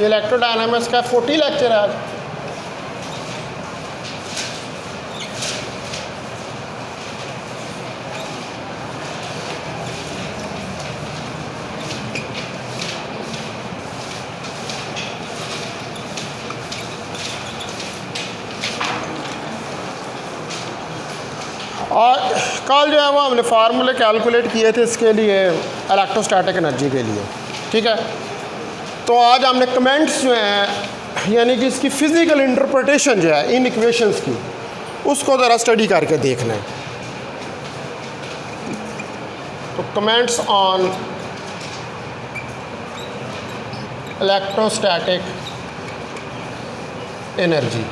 ये इलेक्ट्रोडायनामिक्स का 40 लेक्चर है आज। और कल जो है वो हमने फार्मूले कैलकुलेट किए थे इसके लिए, इलेक्ट्रोस्टैटिक एनर्जी के लिए, ठीक है। तो आज हमने कमेंट्स जो हैं यानी कि इसकी फ़िज़िकल इंटरप्रिटेशन जो है इन इक्वेशंस की, उसको ज़रा स्टडी करके देखना है। तो कमेंट्स ऑन इलेक्ट्रोस्टैटिक एनर्जी।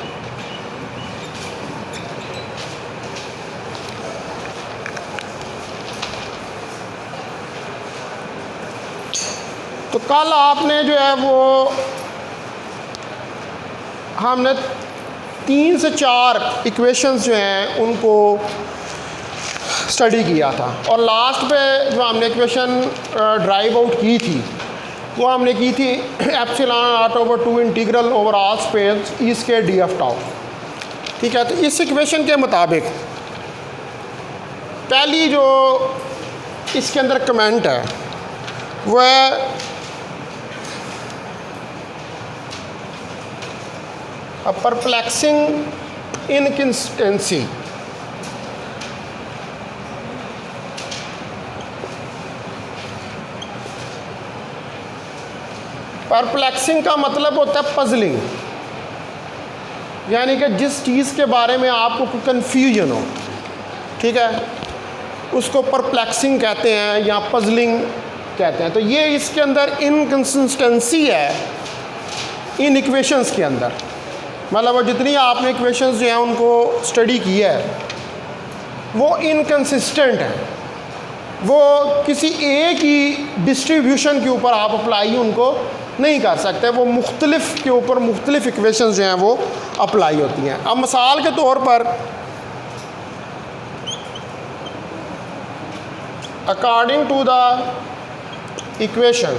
तो कल आपने जो है वो हमने 3 से 4 इक्वेशंस जो हैं उनको स्टडी किया था, और लास्ट पे जो हमने इक्वेशन ड्राइव आउट की थी वो हमने की थी epsilon not over 2 integral over all space E square D F tau, ठीक है। तो इस इक्वेशन के मुताबिक पहली जो इसके अंदर कमेंट है वो है a perplexing inconsistency। परप्लेक्सिंग का मतलब होता है पजलिंग, यानी कि जिस चीज़ के बारे में आपको कोई कन्फ्यूजन हो, ठीक है, उसको परप्लेक्सिंग कहते हैं या पजलिंग कहते हैं। तो ये इसके अंदर इनकन्सिस्टेंसी है इन इक्वेशंस के अंदर, मतलब वो जितनी आपने इक्वेशंस जो हैं उनको स्टडी किया है वो इनकन्सिस्टेंट है, वो किसी एक ही डिस्ट्रीब्यूशन के ऊपर आप अप्लाई उनको नहीं कर सकते, वो मुख्तलिफ के ऊपर मुख्तलिफ इक्वेशंस जो हैं वो अप्लाई होती हैं। अब मिसाल के तौर पर अकॉर्डिंग टू द इक्वेशन,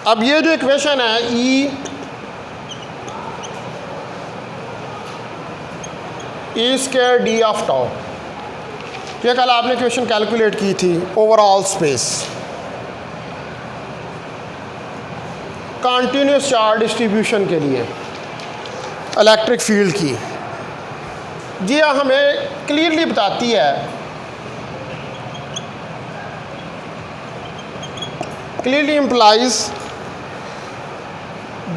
अब ये जो इक्वेशन है ई स्क्वायर डी ऑफ टाउ, ये कल आपने इक्वेशन कैलकुलेट की थी overall space continuous charge distribution के लिए इलेक्ट्रिक फील्ड की, ये हमें क्लियरली बताती है, clearly implies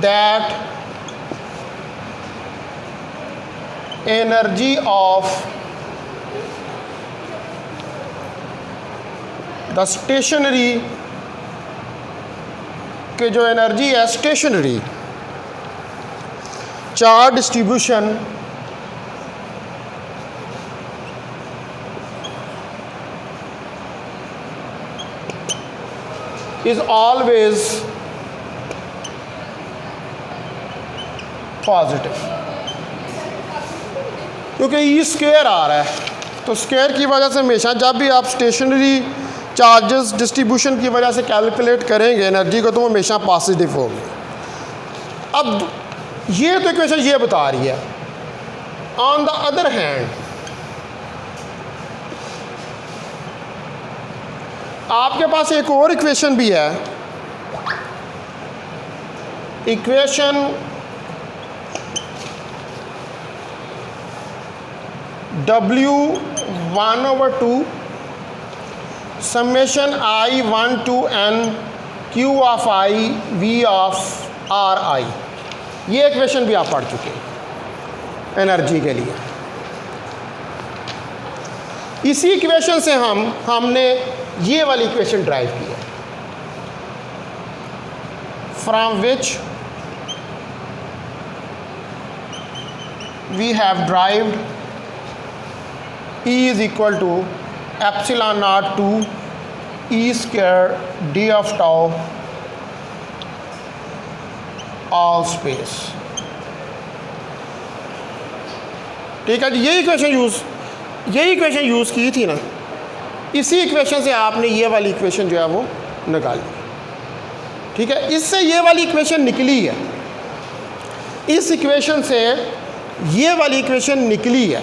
that energy of the stationary के जो एनर्जी है stationary charge distribution is always positive, क्योंकि ई स्क्वायर आ रहा है तो स्क्वायर की वजह से हमेशा जब भी आप स्टेशनरी चार्जेस डिस्ट्रीब्यूशन की वजह से कैलकुलेट करेंगे एनर्जी को तो वो हमेशा पॉजिटिव होगी। अब ये तो इक्वेशन ये बता रही है। ऑन द अदर हैंड आपके पास एक और इक्वेशन भी है, equation W1/2 summation I1 to N Q of I V of RI, ये इक्वेशन भी आप पढ़ चुके हैं एनर्जी के लिए। इसी इक्वेशन से हमने ये वाली इक्वेशन ड्राइव की है, from which we have derived E is equal to epsilon naught to E square D of tau all space, ठीक है। यही इक्वेशन यूज़ की थी ना, इसी इक्वेशन से आपने ये वाली इक्वेशन जो है वो निकाली। ठीक है, इससे ये वाली इक्वेशन निकली है, इस इक्वेशन से ये वाली इक्वेशन निकली है,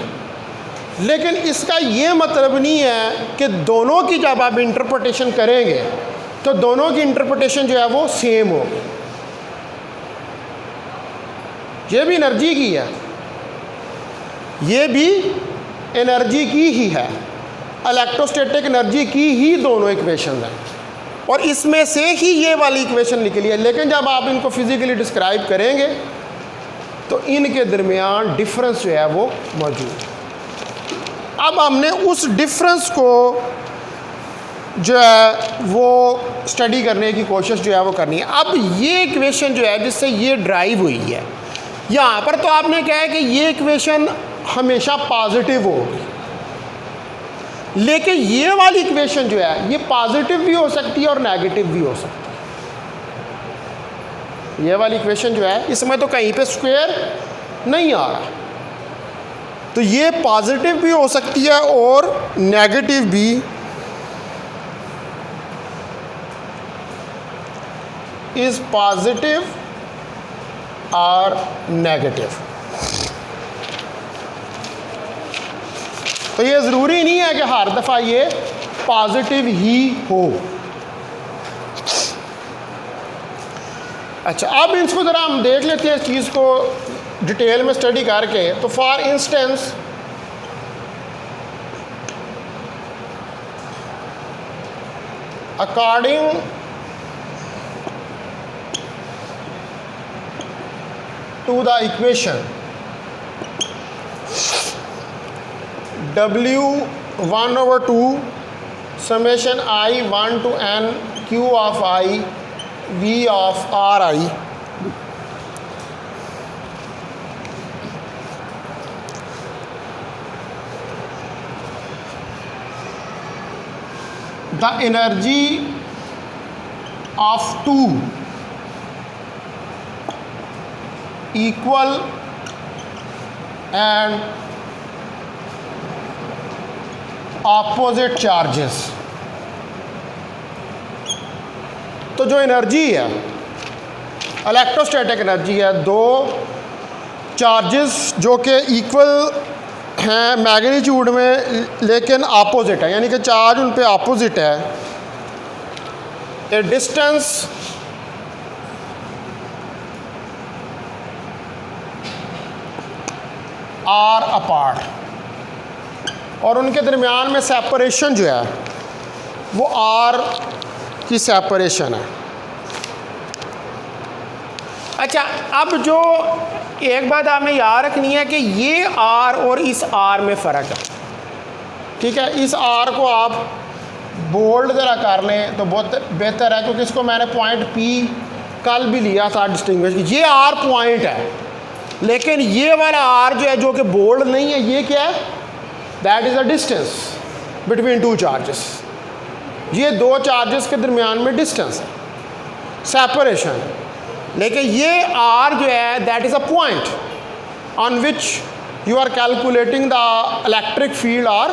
लेकिन इसका ये मतलब नहीं है कि दोनों की जब आप इंटरप्रिटेशन करेंगे तो दोनों की इंटरप्रिटेशन जो है वो सेम होगी। ये भी एनर्जी की है, ये भी एनर्जी की ही है, इलेक्ट्रोस्टैटिक एनर्जी की ही दोनों इक्वेशन हैं, और इसमें से ही ये वाली इक्वेशन निकली है। लेकिन जब आप इनको फिजिकली डिस्क्राइब करेंगे तो इनके दरमियान डिफरेंस जो है वो मौजूद है। अब हमने उस डिफरेंस को जो है वो स्टडी करने की कोशिश जो है वो करनी है। अब ये इक्वेशन जो है जिससे ये ड्राइव हुई है, यहाँ पर तो आपने कहा है कि ये इक्वेशन हमेशा पॉजिटिव होगी, लेकिन ये वाली इक्वेशन जो है ये पॉजिटिव भी हो सकती है और नेगेटिव भी हो सकती है। ये वाली इक्वेशन जो है इसमें तो कहीं पे स्क्वायर नहीं आ रहा, तो ये पॉजिटिव भी हो सकती है और नेगेटिव भी। इज पॉजिटिव और नेगेटिव। तो ये ज़रूरी नहीं है कि हर दफ़ा ये पॉजिटिव ही हो। अच्छा, अब इसको ज़रा हम देख लेते हैं इस चीज़ को डिटेल में स्टडी करके। तो for instance according to the equation W1/2 summation I1 to n Q of I V of Ri the energy of two equal and opposite charges. तो जो एनर्जी है इलेक्ट्रोस्टैटिक एनर्जी है, दो चार्जेस जो कि इक्वल हैं मैग्नीट्यूड में लेकिन ऑपोजिट है, यानी कि चार्ज उन पे ऑपोजिट है। ए डिस्टेंस आर अपार्ट, और उनके दरमियान में सेपरेशन जो है वो आर की सेपरेशन है। अच्छा, अब जो एक बात आपने याद रखनी है कि ये आर और इस आर में फ़र्क है, ठीक है। इस आर को आप बोल्ड ज़रा कर लें तो बहुत बेहतर है, क्योंकि इसको मैंने पॉइंट पी कल भी लिया था डिस्टिंग्विश। ये आर पॉइंट है, लेकिन ये वाला आर जो है जो कि बोल्ड नहीं है, ये क्या है? That is a distance between two charges. ये दो चार्जेस के दरमियान में डिस्टेंस है, सेपरेशन। लेकिन ये आर जो है that is a point on which you are calculating the electric field और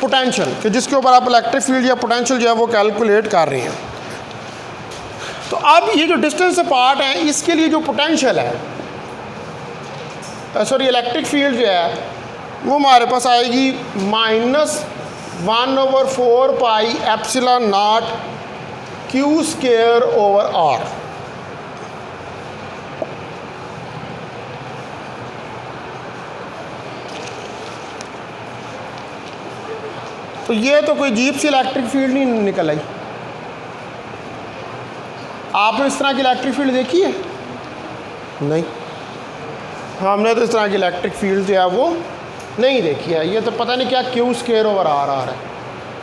पोटेंशियल, कि जिसके ऊपर आप इलेक्ट्रिक फील्ड या पोटेंशियल जो है वो कैलकुलेट कर रहे हैं। तो अब ये जो डिस्टेंस अपार्ट है, इसके लिए जो पोटेंशियल है, सॉरी इलेक्ट्रिक फील्ड जो है वो हमारे पास आएगी -1/4 pi epsilon not Q square over R। तो ये तो कोई अजीब सी इलेक्ट्रिक फील्ड नहीं निकल आई। आपने इस तरह की इलेक्ट्रिक फील्ड देखी है? नहीं, हमने तो इस तरह की इलेक्ट्रिक फील्ड जो है वो नहीं देखी है। ये तो पता नहीं क्या Q स्क्वायर ओवर R आ रहा है।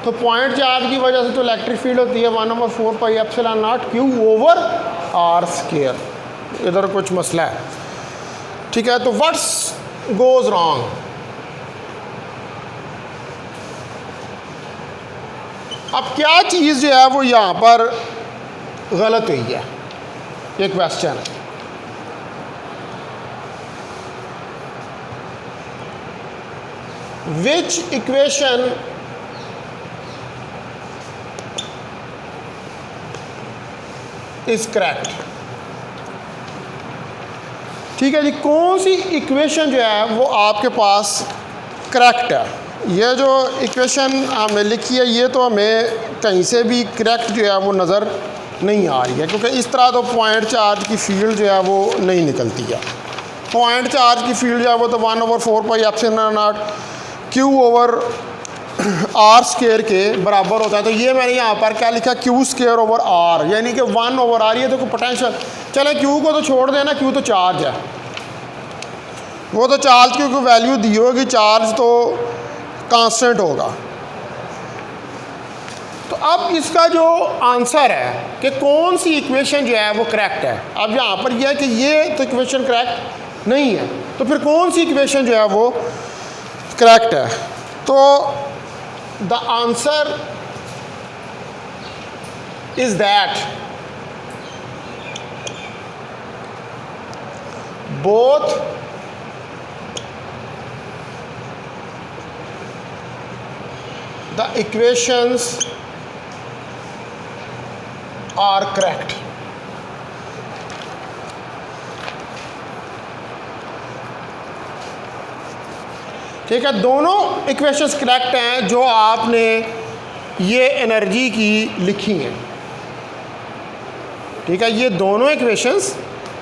तो पॉइंट चार्ज की वजह से तो इलेक्ट्रिक फील्ड होती है 1/4 pi epsilon not Q over R square. इधर कुछ मसला है, ठीक है। तो व्हाट्स गोज रॉन्ग? अब क्या चीज़ जो है वो यहाँ पर गलत हुई है, ये क्वेश्चन है। Which equation is correct. ठीक है जी, कौन सी इक्वेशन जो है वो आपके पास करेक्ट है? ये जो इक्वेशन हमने लिखी है ये तो हमें कहीं से भी करेक्ट जो है वो नज़र नहीं आ रही है, क्योंकि इस तरह तो पॉइंट चार्ज की फील्ड जो है वो नहीं निकलती है। पॉइंट चार्ज की फील्ड जो है वो तो 1/4 pi epsilon not Q over R square के बराबर होता है। तो ये मैंने यहाँ पर क्या लिखा, क्यू स्क्वायर ओवर आर, यानी कि 1/r। ये तो कोई पोटेंशियल, चले क्यू को तो छोड़ देना, क्यू तो चार्ज है, वो तो चार्ज की कोई वैल्यू दी होगी, चार्ज तो कांस्टेंट होगा। तो अब इसका जो आंसर है कि कौन सी इक्वेशन जो है वो करेक्ट है, अब यहाँ पर यह है कि ये तो इक्वेशन करेक्ट नहीं है, तो फिर कौन सी इक्वेशन जो है वो करेक्ट है? तो the answer is that both the equations are correct। ठीक है, दोनों इक्वेशंस करेक्ट हैं जो आपने ये एनर्जी की लिखी हैं। ठीक है, ये दोनों इक्वेशंस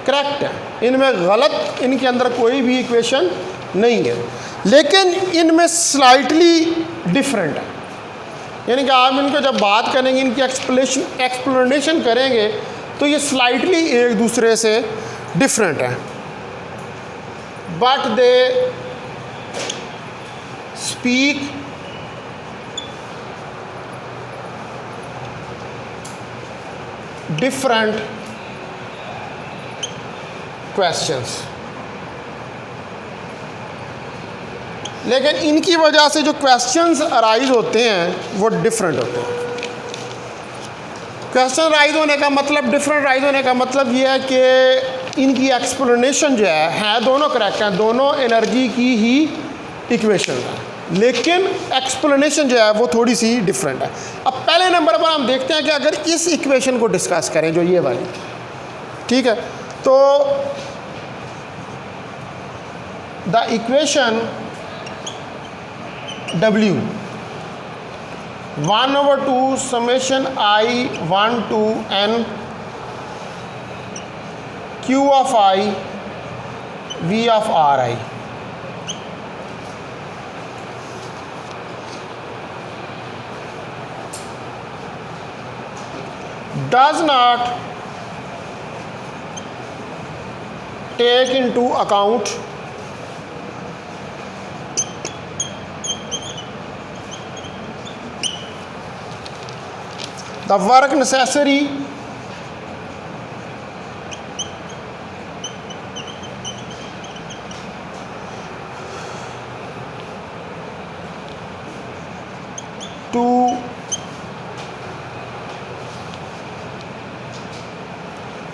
करेक्ट हैं, इनमें गलत, इनके अंदर कोई भी इक्वेशन नहीं है, लेकिन इनमें स्लाइटली डिफरेंट है। यानी कि आप इनको जब बात करेंगे, इनकी एक्सप्लेनेशन करेंगे, तो ये स्लाइटली एक दूसरे से डिफरेंट है, but they speak different questions. लेकिन इनकी वजह से जो क्वेश्चंस अराइज होते हैं वो डिफरेंट होते हैं। क्वेश्चन राइज होने का मतलब, डिफरेंट राइज होने का मतलब ये है कि इनकी एक्सप्लेनेशन जो है दोनों करेक्ट हैं, दोनों एनर्जी की ही इक्वेशन है, लेकिन एक्सप्लेनेशन जो है वो थोड़ी सी डिफरेंट है। अब पहले नंबर पर हम देखते हैं कि अगर इस इक्वेशन को डिस्कस करें, जो ये वाली, ठीक है, तो the equation W 1/2 summation I1 to n Q of I V of Ri does not take into account the work necessary to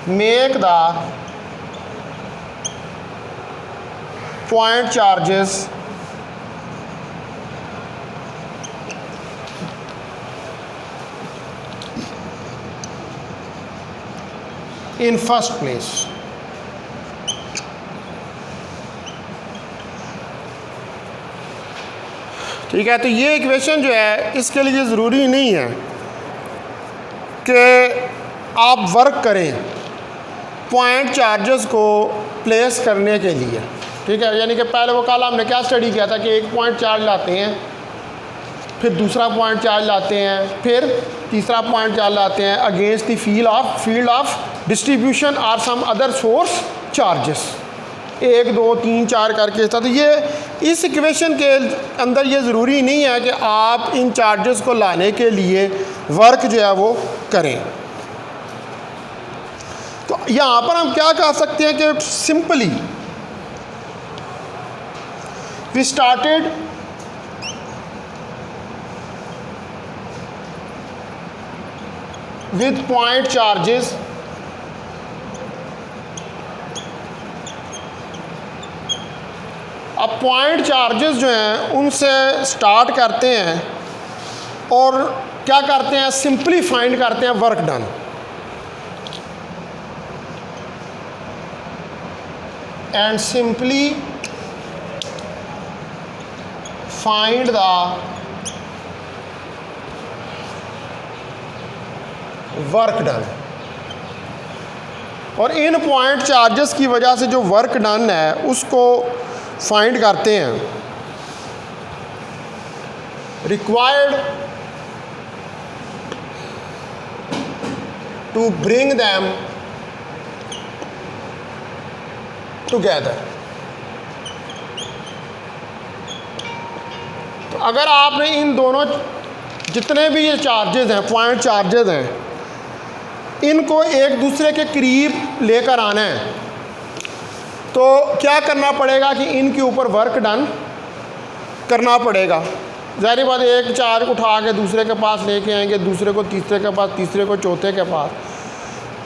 make the point charges in first place। ठीक है, तो ये इक्वेशन जो है इसके लिए ज़रूरी नहीं है कि आप वर्क करें पॉइंट चार्जेस को प्लेस करने के लिए। ठीक है, यानी कि पहले वो कल हमने क्या स्टडी किया था कि एक पॉइंट चार्ज लाते हैं, फिर दूसरा पॉइंट चार्ज लाते हैं, फिर तीसरा पॉइंट चार्ज लाते हैं against the field of distribution और सम अदर सोर्स चार्जेस, 1 2 3 4 करके था। तो ये इस इक्वेशन के अंदर ये ज़रूरी नहीं है कि आप इन चार्जेस को लाने के लिए वर्क जो है वो करें। तो यहाँ पर हम क्या कह सकते हैं कि simply we started with point charges अब पॉइंट चार्जेस जो हैं उनसे स्टार्ट करते हैं और क्या करते हैं, सिंपली फाइंड करते हैं work done. and simply find the work done. और इन पॉइंट चार्जेस की वजह से जो वर्क डन है उसको फाइंड करते हैं। Required to bring them together. तो अगर आपने इन दोनों जितने भी ये चार्जेस हैं, पॉइंट चार्जेस हैं, इनको एक दूसरे के करीब लेकर आना है, तो क्या करना पड़ेगा कि इनके ऊपर वर्क डन करना पड़ेगा। ज़ाहिर बात, एक चार्ज उठा के दूसरे के पास लेके आएंगे, दूसरे को तीसरे के पास, तीसरे को चौथे के पास,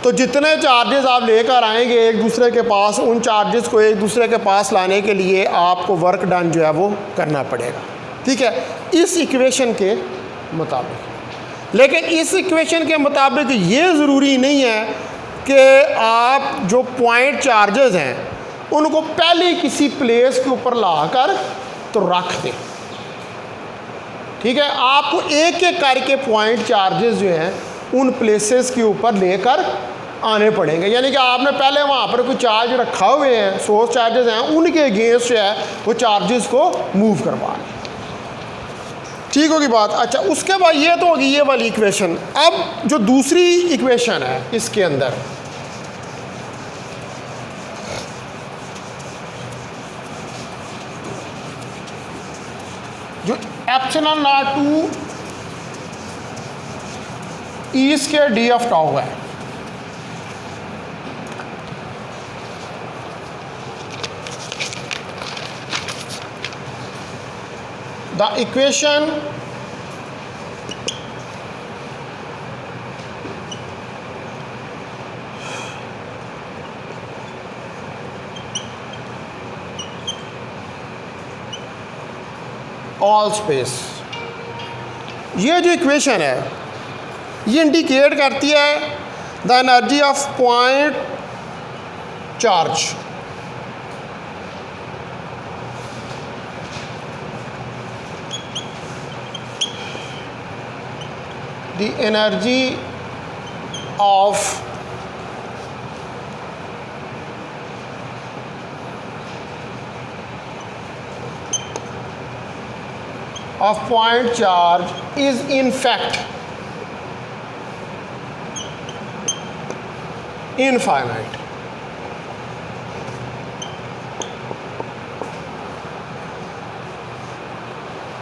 तो जितने चार्जेस आप लेकर आएंगे एक दूसरे के पास, उन चार्जेस को एक दूसरे के पास लाने के लिए आपको वर्क डन जो है वो करना पड़ेगा। ठीक है, इस इक्वेशन के मुताबिक। लेकिन इस इक्वेशन के मुताबिक ये ज़रूरी नहीं है कि आप जो पॉइंट चार्जेस हैं उनको पहले किसी प्लेस के ऊपर लाकर तो रख दें। ठीक है, आपको एक एक करके पॉइंट चार्जेस जो हैं उन प्लेसेस के ऊपर लेकर आने पड़ेंगे। यानी कि आपने पहले वहाँ पर कोई चार्ज रखा हुए हैं, सोर्स चार्जेस हैं, उनके अगेंस्ट जो है वो चार्जेस को मूव करवा लें। ठीक होगी बात। अच्छा, उसके बाद ये तो होगी ये वाली इक्वेशन। अब जो दूसरी इक्वेशन है इसके अंदर, जो epsilon naught two E square D of tau है, the equation all space, ये जो इक्वेशन है ये इंडिकेट करती है the energy of point charge. The energy of point charge is in fact infinite।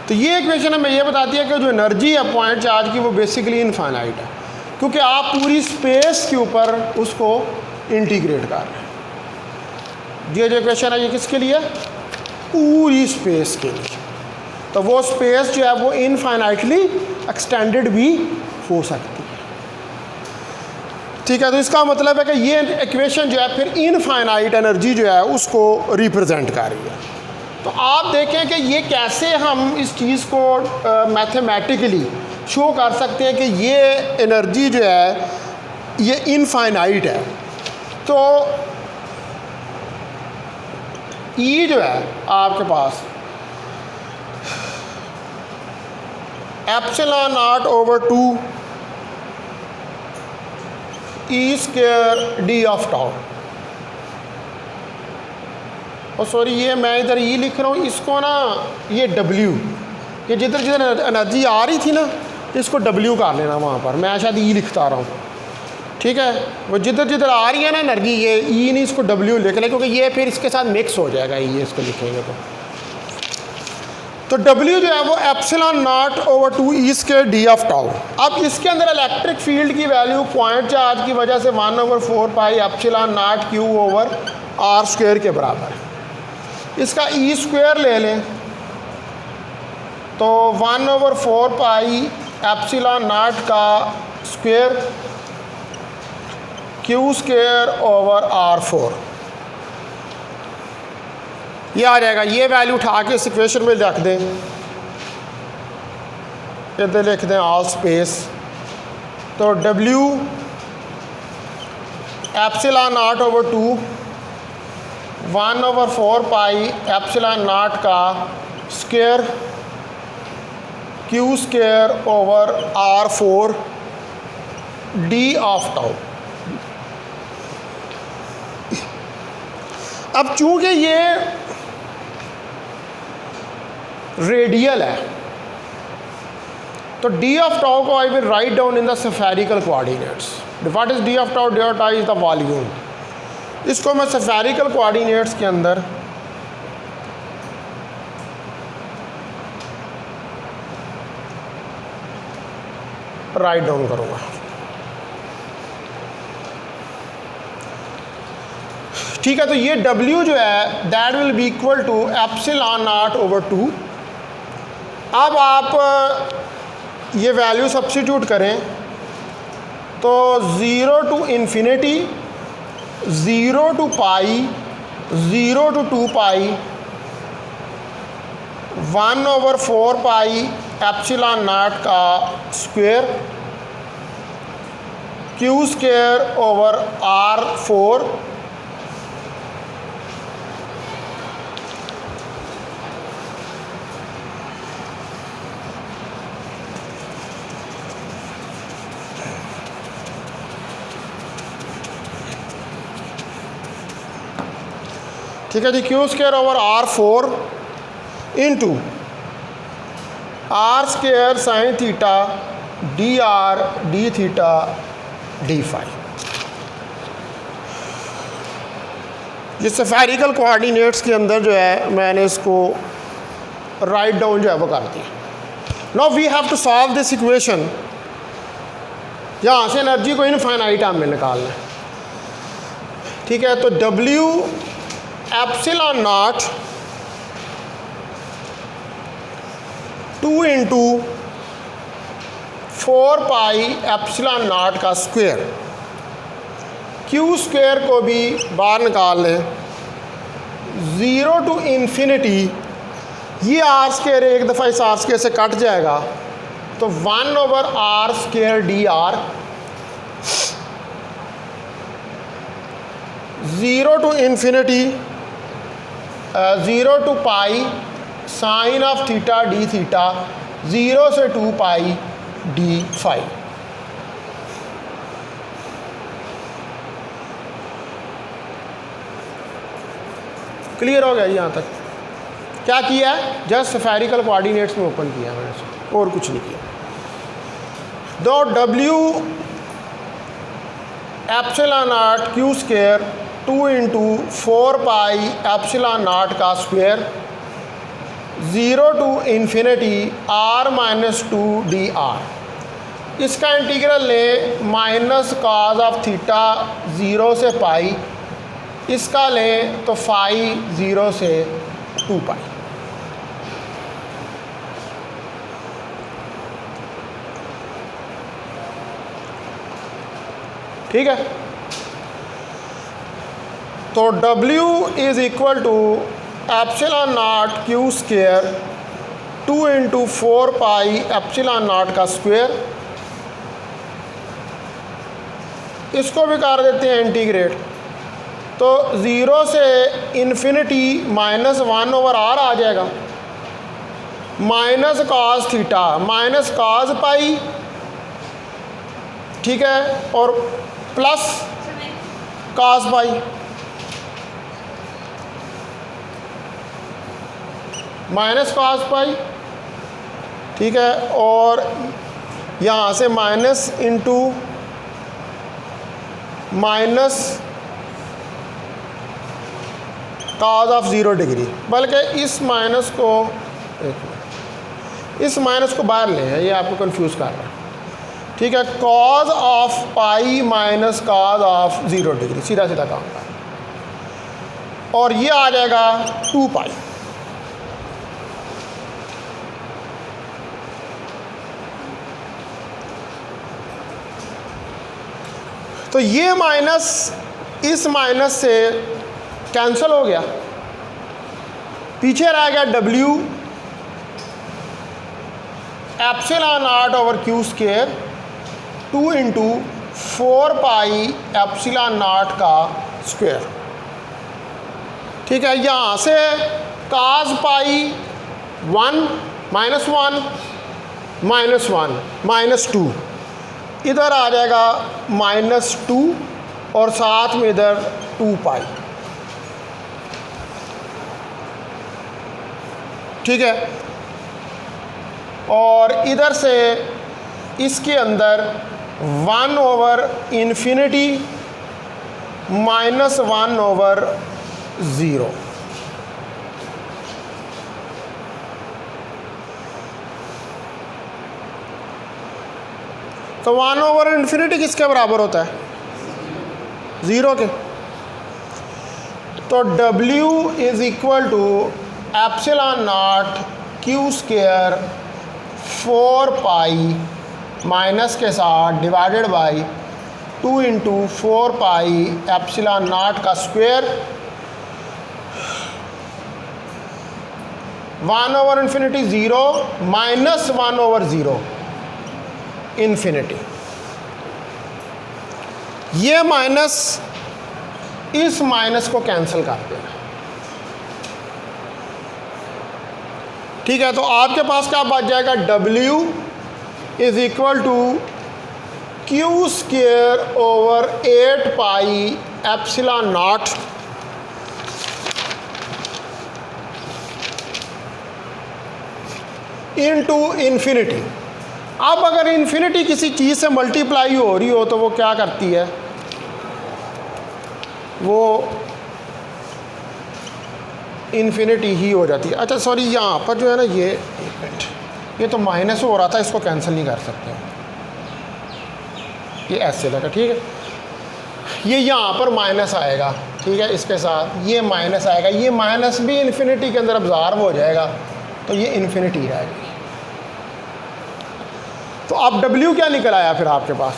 तो ये इक्वेशन हमें ये बताती है कि जो एनर्जी है पॉइंट चार्ज की वो बेसिकली इनफाइनाइट है, क्योंकि आप पूरी स्पेस के ऊपर उसको इंटीग्रेट कर रहे हैं। ये जो इक्वेशन है ये किसके लिए? पूरी स्पेस के लिए। तो वो स्पेस जो है वो इनफाइनाइटली एक्सटेंडेड भी हो सकती है। ठीक है, तो इसका मतलब है कि ये इक्वेशन जो है फिर इनफाइनाइट एनर्जी जो है उसको रिप्रेजेंट कर रही है। तो आप देखें कि ये कैसे हम इस चीज़ को मैथमेटिकली शो कर सकते हैं कि ये एनर्जी जो है ये इनफाइनाइट है। तो ई जो है आपके पास epsilon not over 2 E square D of tau. और सॉरी, ये मैं इधर ई लिख रहा हूँ, इसको ना ये डब्ल्यू, ये जिधर जिधर एनर्जी आ रही थी ना इसको डब्ल्यू कर लेना वहाँ पर। मैं शायद ई लिखता रहा हूँ। ठीक है, वो जिधर जिधर आ रही है ना एनर्जी, ये ई नहीं, इसको डब्ल्यू लिख लें, क्योंकि ये फिर इसके साथ मिक्स हो जाएगा, ये इसको लिखेंगे तो डब्ल्यू जो है वो epsilon not over 2 E square D of tau. अब इसके अंदर इलेक्ट्रिक फील्ड की वैल्यू पॉइंट चार्ज की वजह से 1/4 pi epsilon not Q over R square के बराबर है। इसका ई स्क्वायर ले लें तो 1/4 पाई एप्सिलॉन नॉट का square Q square over R4 ये आ जाएगा। ये वैल्यू उठा के इस इक्वेशन में रख दें, इधर लिख दें ऑल स्पेस। तो W epsilon not over 2 1/4 pi epsilon not का square Q square over R4 d of tau. अब चूंकि ये रेडियल है तो d ऑफ टाउ को I will write down in the spherical coordinates. What is d of tau? d of tau is the volume. इसको मैं spherical coordinates के अंदर राइट डाउन करूंगा। ठीक है, तो ये W जो है that will be equal to epsilon not over 2। अब आप ये वैल्यू सब्स्टिट्यूट करें तो 0 to infinity, 0 to pi, 0 to 2 pi, 1/4 pi epsilon not का square Q square over R4 ठीक है जी, Q square over R4 into R square sine theta dr d theta d phi. ये स्फेरिकल कोऑर्डिनेट्स के अंदर जो है मैंने इसको राइट डाउन जो है वो कर दिया। Now we have to solve this equation. यहाँ से एनर्जी को इनफाइनाइट हमें निकालना है। ठीक है, तो W epsilon not 2 into 4 pi epsilon not का स्क्वायर, क्यू स्क्वायर को भी बाहर निकाल लें, 0 टू इन्फिनिटी, ये R स्क्वायर एक दफ़ा इस R स्क्वायर से कट जाएगा तो 1/R square dr, 0 to infinity, 0 to pi sine of theta d theta, 0 से 2 पाई डी फाई। क्लियर हो गया यहाँ तक? क्या किया है? जस्ट स्फेरिकल कोऑर्डिनेट्स में ओपन किया मैंने इसको, और कुछ नहीं किया। दो W epsilon not Q square 2 into 4 pi epsilon not का square, 0 to infinity R-2 dr। इसका इंटीग्रल लें माइनस कॉज ऑफ थीटा 0 से पाई, इसका लें तो फाई 0 से 2 पाई। ठीक है, तो W is equal to epsilon not Q square 2 into 4 pi epsilon not का स्क्वायर, इसको भी कर देते हैं इंटीग्रेट, तो 0 से इन्फिनिटी -1/R आ जाएगा, minus cos theta minus cos pi, ठीक है, और plus cos pi, minus cos pi, ठीक है, और यहाँ से minus into minus cos of 0 degree, बल्कि इस माइनस को बाहर ले हैं, ये आपको कंफ्यूज कर रहा है। ठीक है, cos of pi minus cos of 0 degree, सीधा सीधा काम का, और ये आ जाएगा 2 पाई। तो ये माइनस इस माइनस से कैंसिल हो गया, पीछे रह गया W epsilon not over Q square 2 into 4 pi epsilon not का स्क्वायर। ठीक है, यहाँ से cos पाई 1 -1 -1 -2, इधर आ जाएगा -2 और साथ में इधर 2 पाई। ठीक है, और इधर से इसके अंदर 1/∞ -1/0। तो 1/∞ किसके बराबर होता है? 0 के। तो W is equal to epsilon naught Q² 4 pi minus के साथ divided by 2 × 4 pi epsilon not का स्क्वायर 1/∞ 0 -1/0 इन्फिनिटी। ये माइनस इस माइनस को कैंसिल कर देना। ठीक है, तो आपके पास क्या बच जाएगा? W is equal to Q² over 8 pi epsilon naught into infinity. अब अगर इन्फिनिटी किसी चीज़ से मल्टीप्लाई हो रही हो तो वो क्या करती है? वो इन्फिनिटी ही हो जाती है। अच्छा सॉरी, यहाँ पर जो है ना ये तो माइनस हो रहा था, इसको कैंसिल नहीं कर सकते, ये ऐसे लगा। ठीक है, ये यहाँ पर माइनस आएगा। ठीक है, इसके साथ ये माइनस आएगा, ये माइनस भी इन्फिनिटी के अंदर अब्जॉर्ब हो जाएगा, तो ये इन्फिनिटी रहेगी। तो अब W क्या निकल आया फिर आपके पास?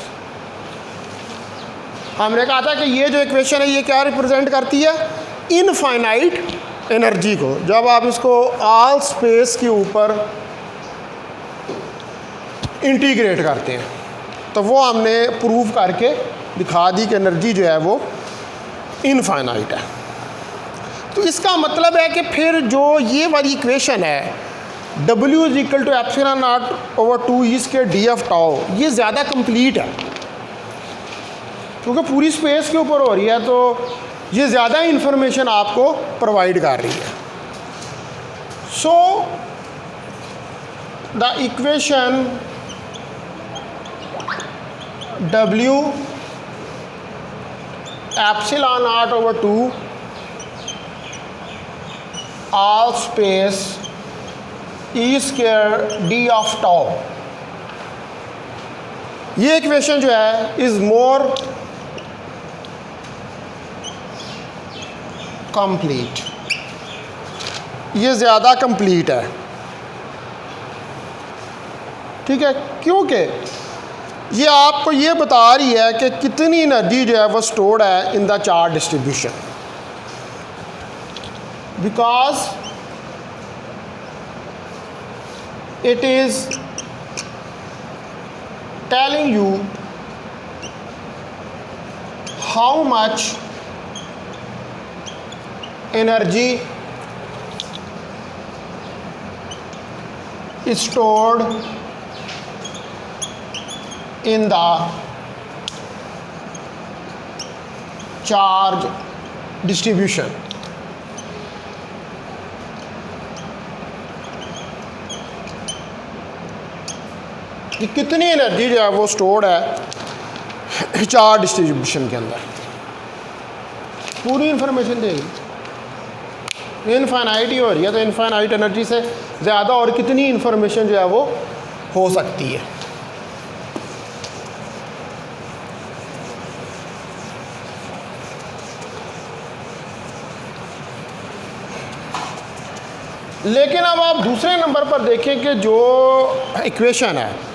हमने कहा था कि ये जो इक्वेशन है ये क्या रिप्रेजेंट करती है? इनफाइनाइट एनर्जी को। जब आप इसको ऑल स्पेस के ऊपर इंटीग्रेट करते हैं तो वो हमने प्रूव करके दिखा दी कि एनर्जी जो है वो इनफाइनाइट है। तो इसका मतलब है कि फिर जो ये वाली इक्वेशन है W is equal to epsilon not over 2 इसके df टाउ, ये ज़्यादा कंप्लीट है क्योंकि पूरी स्पेस के ऊपर हो रही है, तो ये ज़्यादा इंफॉर्मेशन आपको प्रोवाइड कर रही है। So the equation W epsilon not over 2 all space E² d of tau, ये इक्वेशन जो है इज मोर कंप्लीट, ये ज़्यादा कंप्लीट है। ठीक है, क्योंकि ये आपको ये बता रही है कि कितनी एनर्जी जो है वो स्टोर्ड है in the charge distribution, because it is telling you how much energy is stored in the charge distribution. कि कितनी एनर्जी जो है वो स्टोर्ड है चार्ज डिस्ट्रीब्यूशन के अंदर, पूरी इंफॉर्मेशन देगी। इनफाइनाइट ही हो रही है, तो इनफाइनाइट एनर्जी से ज़्यादा और कितनी इंफॉर्मेशन जो है वो हो सकती है। लेकिन अब आप दूसरे नंबर पर देखें कि जो इक्वेशन है,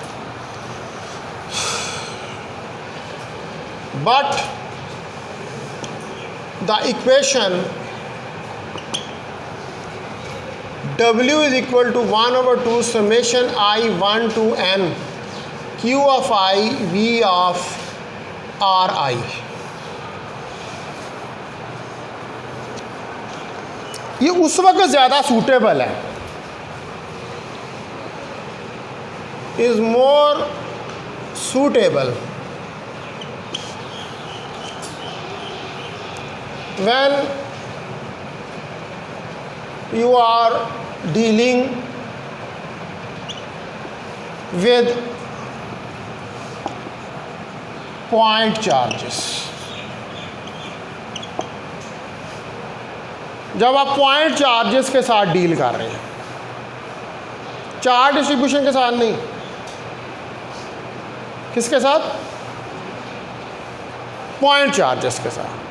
but the equation W is equal to 1/2 summation I1 to n Q of I V of Ri, ये उस वक्त ज़्यादा सूटेबल है, is more suitable when you are dealing with point charges। जब आप पॉइंट चार्जेस के साथ डील कर रहे हैं, चार्ज डिस्ट्रीब्यूशन के साथ नहीं, किसके साथ? पॉइंट चार्जेस के साथ।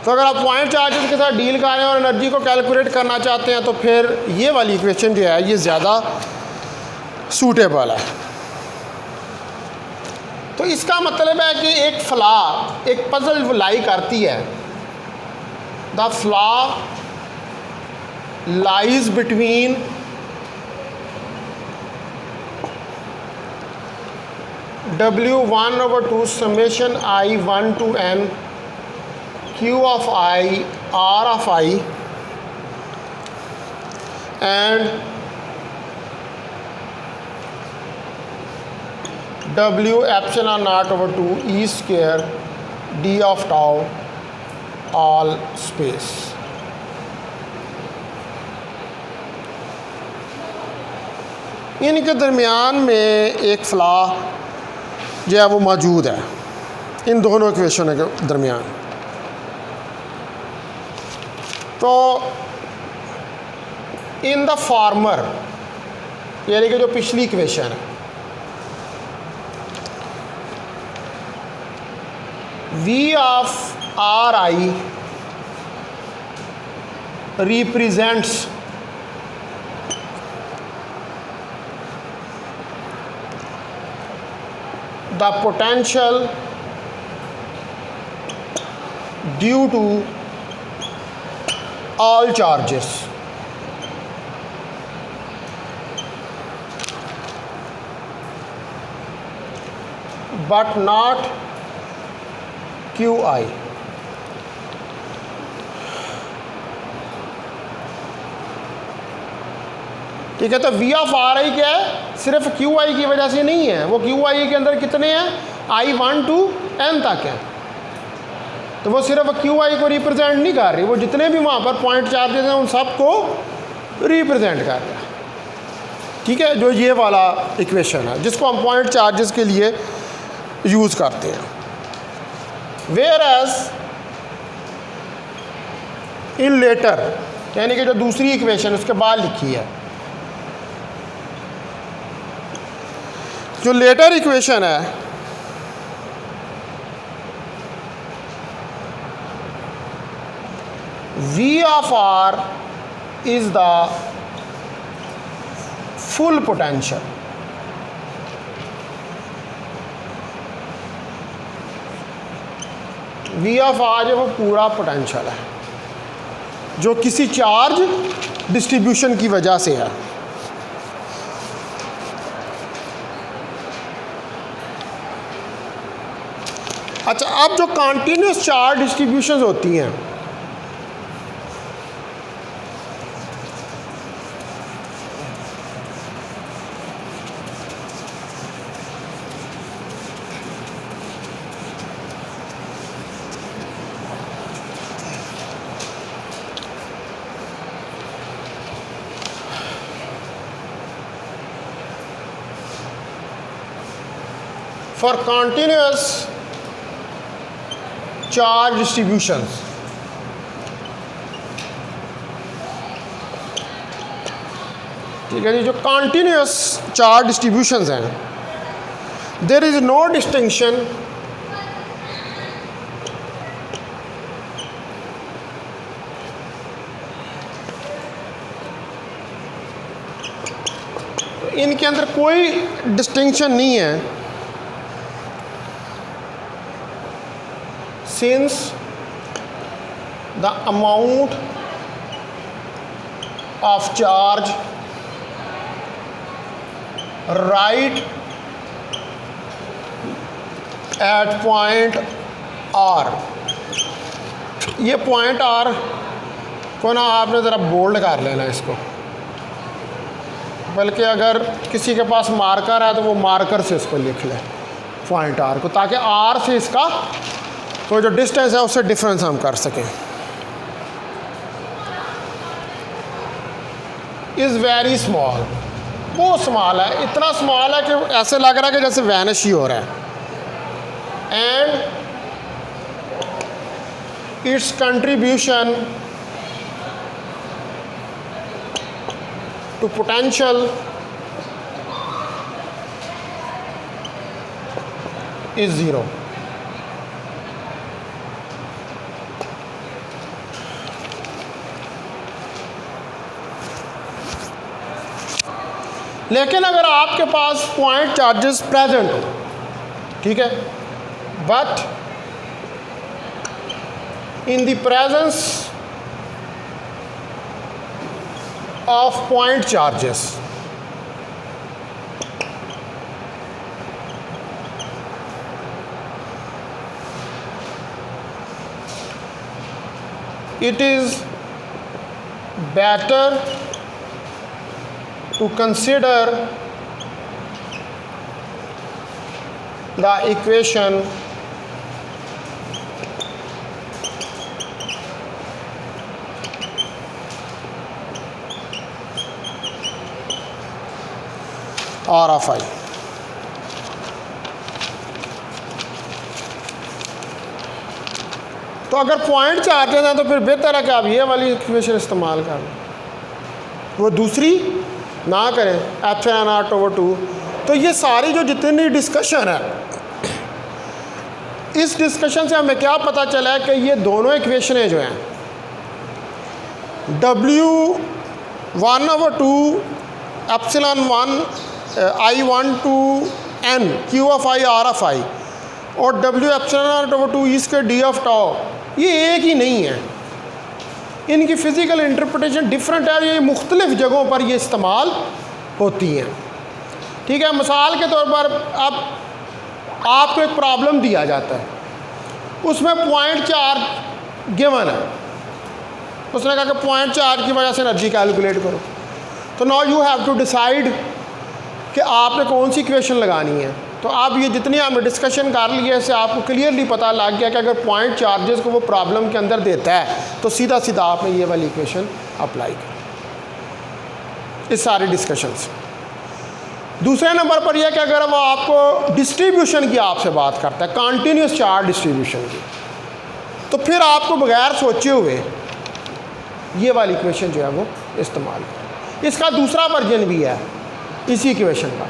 तो अगर आप पॉइंट चार्जेस के साथ डील कर रहे हैं और एनर्जी को कैलकुलेट करना चाहते हैं तो फिर ये वाली इक्वेशन जो है ये ज़्यादा सूटेबल है। तो इसका मतलब है कि एक फ्लॉ, एक पजल लाई करती है, the flaw lies between W1/2 summation I1 to n Q of I R of I and W epsilon naught over 2 E square D of tau all space। इनके दरमियान में एक फ्लॉ जो है वो मौजूद है इन दोनों इक्वेशनों के दरमियान। तो इन द फार्मर, यानी कि जो पिछली इक्वेशन है, V of Ri represents the potential due to all charges but not QI। ठीक है, तो V ऑफ RI क्या है? सिर्फ QI की वजह से नहीं है, वो QI के अंदर कितने हैं? I1 to n तक है, तो वो सिर्फ QI को रिप्रेजेंट नहीं कर रही, वो जितने भी वहाँ पर पॉइंट चार्जेस हैं उन सब को रिप्रेजेंट कर रहा है। ठीक है, जो ये वाला इक्वेशन है जिसको हम पॉइंट चार्जेस के लिए यूज़ करते हैं। वेयर एज इन लेटर, यानी कि जो दूसरी इक्वेशन उसके बाद लिखी है, जो लेटर इक्वेशन है V of R is the full potential। V of R जो वो पूरा पोटेंशियल है जो किसी चार्ज डिस्ट्रीब्यूशन की वजह से है। अच्छा, अब जो कॉन्टिन्यूस चार्ज डिस्ट्रीब्यूशंस होती हैं, for continuous charge distributions, ठीक है जी, जो continuous charge distributions हैं, there is no distinction इनके अंदर कोई डिस्टिंक्शन नहीं है since the amount of charge right at point R, ये पॉइंट R को ना आपने ज़रा बोल्ड कर लेना इसको, बल्कि अगर किसी के पास मार्कर है तो वो मार्कर से इसको लिख ले पॉइंट आर को, ताकि आर से इसका तो जो डिस्टेंस है उससे डिफरेंस हम कर सकें। इज़ वेरी स्मॉल, बहुत स्मॉल है, इतना स्मॉल है कि ऐसे लग रहा है कि जैसे वैनिश ही हो रहा है। And its contribution to potential is zero. लेकिन अगर आपके पास पॉइंट चार्जेस प्रेजेंट हो, ठीक है, but in the presence of point charges, it is better to consider the equation R of I। तो अगर पॉइंट चार्जेस हैं तो फिर बेहतर है कि आप ये वाली इक्वेशन इस्तेमाल कर लें, वो दूसरी ना करें, एप्सिलॉन नॉट ओवर 2। तो ये सारी जो जितनी डिस्कशन है, इस डिस्कशन से हमें क्या पता चला है कि ये दोनों इक्वेशनें जो हैं W1/2 epsilon 1 I1 to N Q of I R of I और W एप्सिलॉन नॉट ओवर 2 इसके D of tau, ये एक ही नहीं है, इनकी फ़िज़िकल इंटरप्रिटेशन डिफरेंट है, ये मुख्तलिफ़ जगहों पर ये इस्तेमाल होती हैं। ठीक है, मिसाल के तौर पर अब आपको एक प्रॉब्लम दिया जाता है, उसमें पॉइंट चार्ज गिवन है, उसने कहा कि पॉइंट चार्ज की वजह से एनर्जी कैलकुलेट करो। तो now you have to decide कि आपने कौन सी इक्वेशन लगानी है। तो आप ये जितनी हमने डिस्कशन कर ली है, इससे आपको क्लियरली पता लग गया कि अगर पॉइंट चार्जेस को वो प्रॉब्लम के अंदर देता है तो सीधा सीधा आपने ये वाली इक्वेशन अप्लाई कर इस सारे डिस्कशन से। दूसरे नंबर पर यह कि अगर वो आपको डिस्ट्रीब्यूशन की आपसे बात करता है, कॉन्टीन्यूस चार्ज डिस्ट्रीब्यूशन की, तो फिर आपको बगैर सोचे हुए ये वाली इक्वेशन जो है वो इस्तेमाल करें। इसका दूसरा वर्जन भी है इसी इक्वेशन का,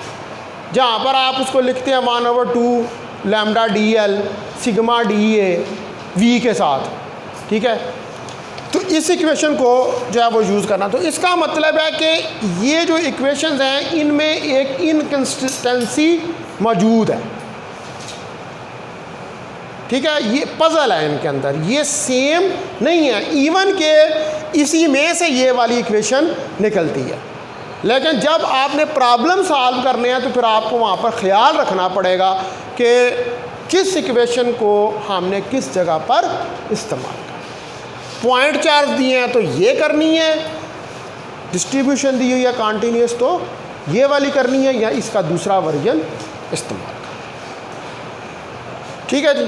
जहाँ पर आप उसको लिखते हैं 1/2 lambda DL sigma DA V के साथ। ठीक है, तो इस इक्वेशन को जो है वो यूज़ करना। तो इसका मतलब है कि ये जो इक्वेशंस हैं इनमें एक इनकंसिस्टेंसी मौजूद है। ठीक है, ये पजल है इनके अंदर, ये सेम नहीं है, इवन के इसी में से ये वाली इक्वेशन निकलती है। लेकिन जब आपने प्रॉब्लम सॉल्व करने हैं तो फिर आपको वहाँ पर ख्याल रखना पड़ेगा कि किस इक्वेशन को हमने किस जगह पर इस्तेमाल करना। पॉइंट चार्ज दिए हैं तो ये करनी है, डिस्ट्रीब्यूशन दी हुई है कॉन्टीन्यूस तो ये वाली करनी है, या इसका दूसरा वर्जन इस्तेमाल करना। ठीक है जी,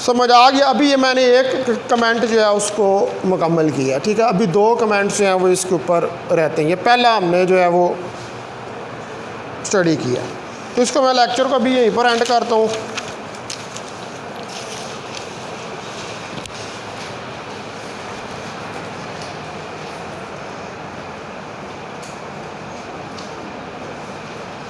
समझ आ गया। अभी ये मैंने एक कमेंट जो है उसको मुकम्मल किया। ठीक है, अभी 2 कमेंट्स जो हैं वो इसके ऊपर रहते हैं। ये पहला हमने जो है वो स्टडी किया, तो इसको मैं लेक्चर को अभी यहीं पर एंड करता हूँ।